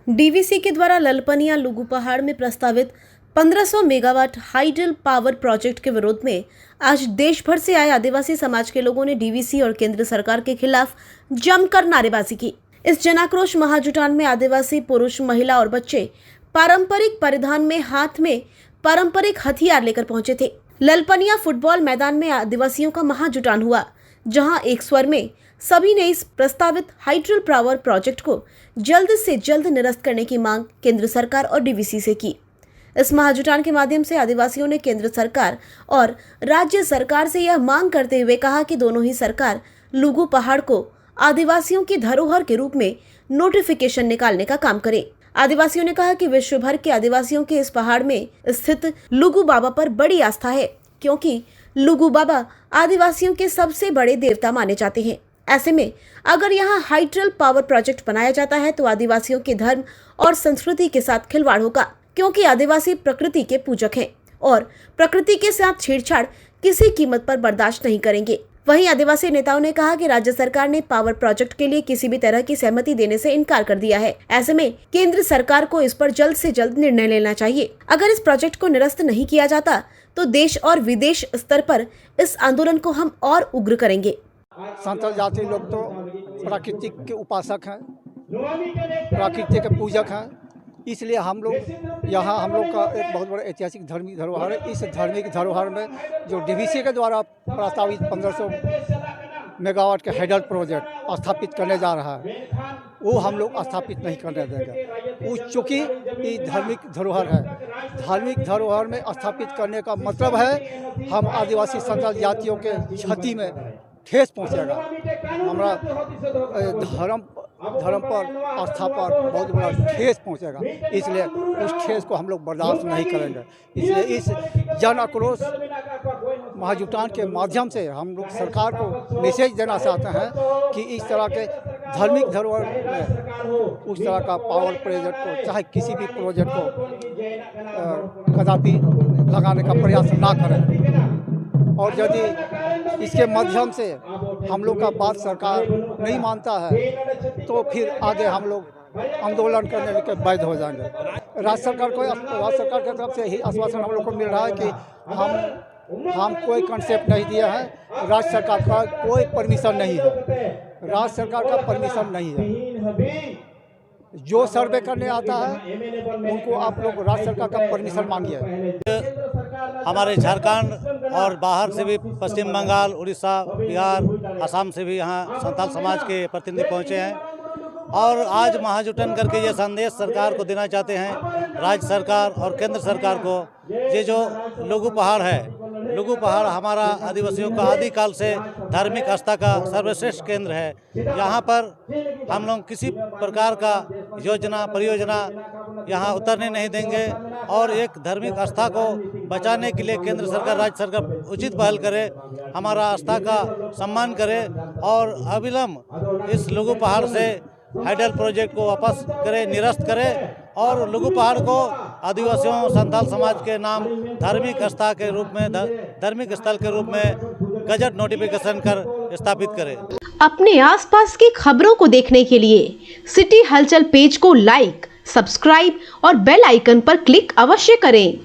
DVC के द्वारा ललपनिया लुगु पहाड़ में प्रस्तावित 1500 मेगावाट हाइडल पावर प्रोजेक्ट के विरोध में आज देश भर से आए आदिवासी समाज के लोगों ने डीवीसी और केंद्र सरकार के खिलाफ जमकर नारेबाजी की। इस जनाक्रोश महाजुटान में आदिवासी पुरुष, महिला और बच्चे पारंपरिक परिधान में हाथ में पारंपरिक हथियार लेकर पहुंचे थे। ललपनिया फुटबॉल मैदान में आदिवासियों का महाजुटान हुआ, जहां एक स्वर में सभी ने इस प्रस्तावित हाइडल पावर प्रोजेक्ट को जल्द से जल्द निरस्त करने की मांग केंद्र सरकार और डीवीसी से की। इस महाजुटान के माध्यम से आदिवासियों ने केंद्र सरकार और राज्य सरकार से यह मांग करते हुए कहा कि दोनों ही सरकार लुगु पहाड़ को आदिवासियों की धरोहर के रूप में नोटिफिकेशन निकालने का काम करे। आदिवासियों ने कहा कि विश्व भर के आदिवासियों के इस पहाड़ में स्थित लुगु बाबा पर बड़ी आस्था है, क्योंकि लुगु बाबा आदिवासियों के सबसे बड़े देवता माने जाते हैं। ऐसे में अगर यहाँ हाइडल पावर प्रोजेक्ट बनाया जाता है तो आदिवासियों के धर्म और संस्कृति के साथ खिलवाड़ होगा, क्योंकि आदिवासी प्रकृति के पूजक हैं और प्रकृति के साथ छेड़छाड़ किसी कीमत पर बर्दाश्त नहीं करेंगे। वहीं आदिवासी नेताओं ने कहा कि राज्य सरकार ने पावर प्रोजेक्ट के लिए किसी भी तरह की सहमति देने से इनकार कर दिया है। ऐसे में केंद्र सरकार को इस पर जल्द से जल्द निर्णय लेना चाहिए। अगर इस प्रोजेक्ट को निरस्त नहीं किया जाता तो देश और विदेश स्तर पर इस आंदोलन को हम और उग्र करेंगे। संथाल जाति लोग तो प्राकृतिक के उपासक हैं, प्रकृति के पूजक हैं, इसलिए हम लोग यहाँ हम लोग का एक बहुत बड़ा ऐतिहासिक धार्मिक धरोहर है। इस धार्मिक धरोहर में जो डीवीसी के द्वारा प्रस्तावित 1500 मेगावाट के हाइडल प्रोजेक्ट स्थापित करने जा रहा है, वो हम लोग स्थापित नहीं करने देंगे। वो चूँकि ये धार्मिक धरोहर है, धार्मिक धरोहर में स्थापित करने का मतलब है हम आदिवासी संथाल जातियों के क्षति में ठेस पहुँचेगा। हमारा धर्म पर, आस्था पर बहुत बड़ा ठेस पहुँचेगा, इसलिए उस ठेस को हम लोग बर्दाश्त नहीं करेंगे। इसलिए इस जन आक्रोश महाजुटान के माध्यम से हम लोग सरकार को मैसेज देना चाहते हैं कि इस तरह के धार्मिक धरोहर में उस तरह का पावर प्रोजेक्ट को, चाहे किसी भी प्रोजेक्ट को कदापि लगाने का प्रयास ना करें। और यदि इसके माध्यम से हम लोग का बात सरकार नहीं मानता है तो फिर आगे हम लोग आंदोलन करने के बाध्य हो जाएंगे। राज्य सरकार की तरफ से ही आश्वासन हम लोग को मिल रहा है कि हम कोई कंसेप्ट नहीं दिया है, राज्य सरकार का कोई परमिशन नहीं है, राज्य सरकार का परमिशन नहीं है। जो सर्वे करने आता है उनको आप लोग राज्य सरकार का परमिशन मांगिए। हमारे झारखंड और बाहर से भी पश्चिम बंगाल, उड़ीसा, बिहार, असम से भी यहाँ संथाल समाज के प्रतिनिधि पहुँचे हैं और आज महाजुटन करके ये संदेश सरकार को देना चाहते हैं, राज्य सरकार और केंद्र सरकार को। ये जो लुगु पहाड़ है, लुगु पहाड़ हमारा आदिवासियों का आदिकाल से धार्मिक आस्था का सर्वश्रेष्ठ केंद्र है। यहाँ पर हम लोग किसी प्रकार का योजना परियोजना यहाँ उतरने नहीं देंगे और एक धार्मिक आस्था को बचाने के लिए केंद्र सरकार, राज्य सरकार उचित पहल करे, हमारा आस्था का सम्मान करे और अविलंब इस लुगु पहाड़ से हाइडल प्रोजेक्ट को वापस करे, निरस्त करे और लुगु पहाड़ को आदिवासियों संथाल समाज के नाम धार्मिक आस्था के रूप में, धार्मिक स्थल के रूप में गजट नोटिफिकेशन कर स्थापित करे। अपने आसपास की खबरों को देखने के लिए सिटी हलचल पेज को लाइक, सब्सक्राइब और बेल आइकन पर क्लिक अवश्य करें।